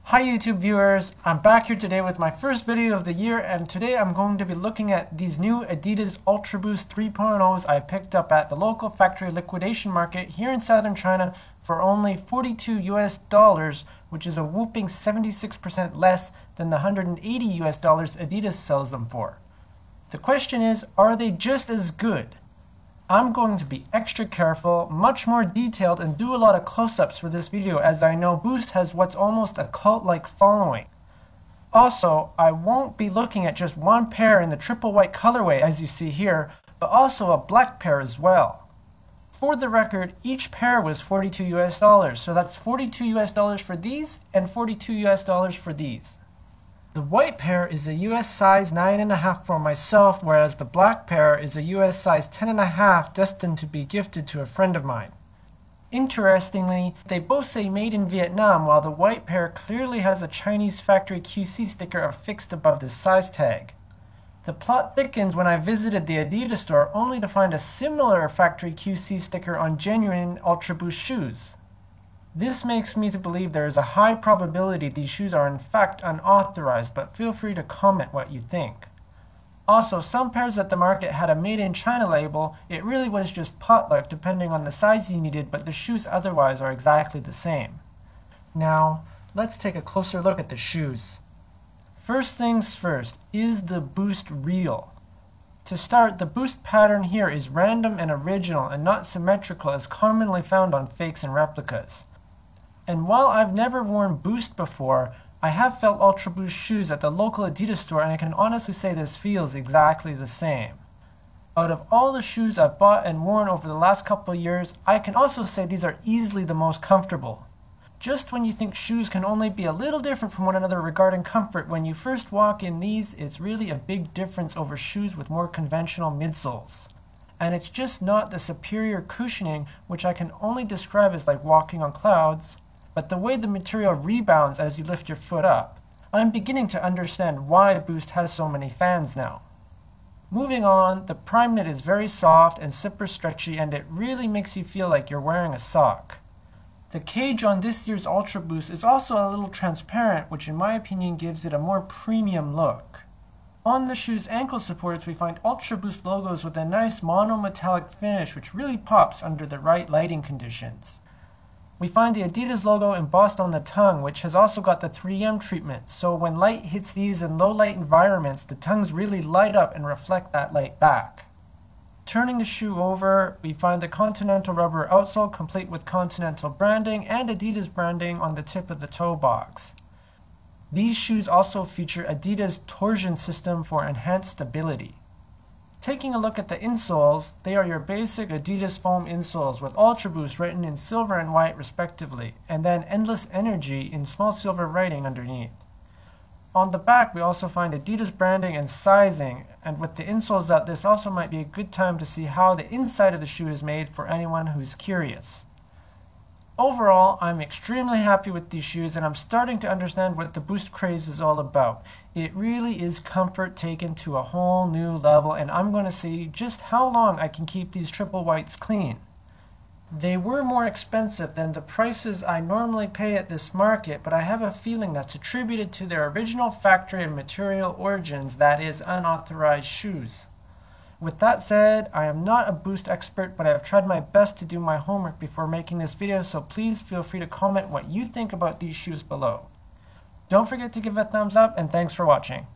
Hi YouTube viewers, I'm back here today with my first video of the year, and today I'm going to be looking at these new Adidas Ultraboost 3.0s I picked up at the local factory liquidation market here in southern China for only $42 US, which is a whooping 76% less than the $180 US Adidas sells them for. The question is, are they just as good? I'm going to be extra careful, much more detailed, and do a lot of close-ups for this video, as I know Boost has what's almost a cult-like following. Also, I won't be looking at just one pair in the triple white colorway as you see here, but also a black pair as well. For the record, each pair was $42 US, so that's $42 US for these and $42 US for these. The white pair is a US size 9.5 for myself, whereas the black pair is a US size 10.5 destined to be gifted to a friend of mine. Interestingly, they both say made in Vietnam, while the white pair clearly has a Chinese factory QC sticker affixed above the size tag. The plot thickens when I visited the Adidas store only to find a similar factory QC sticker on genuine Ultraboost shoes. This makes me to believe there is a high probability these shoes are in fact unauthorized, but feel free to comment what you think. Also, some pairs at the market had a made in China label. It really was just potluck depending on the size you needed, but the shoes otherwise are exactly the same. Now, let's take a closer look at the shoes. First things first, is the Boost real? To start, the Boost pattern here is random and original and not symmetrical as commonly found on fakes and replicas. And while I've never worn Boost before, I have felt Ultraboost shoes at the local Adidas store, and I can honestly say this feels exactly the same. Out of all the shoes I've bought and worn over the last couple of years, I can also say these are easily the most comfortable. Just when you think shoes can only be a little different from one another regarding comfort, when you first walk in these, it's really a big difference over shoes with more conventional midsoles. And it's just not the superior cushioning, which I can only describe as like walking on clouds, but the way the material rebounds as you lift your foot up. I'm beginning to understand why Boost has so many fans now. Moving on, the prime knit is very soft and super stretchy, and it really makes you feel like you're wearing a sock. The cage on this year's Ultraboost is also a little transparent, which in my opinion gives it a more premium look. On the shoe's ankle supports we find Ultraboost logos with a nice mono-metallic finish which really pops under the right lighting conditions. We find the Adidas logo embossed on the tongue, which has also got the 3M treatment, so when light hits these in low light environments, the tongues really light up and reflect that light back. Turning the shoe over, we find the Continental rubber outsole complete with Continental branding and Adidas branding on the tip of the toe box. These shoes also feature Adidas torsion system for enhanced stability. Taking a look at the insoles, they are your basic Adidas foam insoles with Ultraboost written in silver and white respectively, and then Endless Energy in small silver writing underneath. On the back we also find Adidas branding and sizing, and with the insoles out, this also might be a good time to see how the inside of the shoe is made for anyone who's curious. Overall, I'm extremely happy with these shoes, and I'm starting to understand what the Boost craze is all about. It really is comfort taken to a whole new level, and I'm going to see just how long I can keep these triple whites clean. They were more expensive than the prices I normally pay at this market, but I have a feeling that's attributed to their original factory and material origins, that is, unauthorized shoes. With that said, I am not a Boost expert, but I have tried my best to do my homework before making this video, so please feel free to comment what you think about these shoes below. Don't forget to give a thumbs up, and thanks for watching.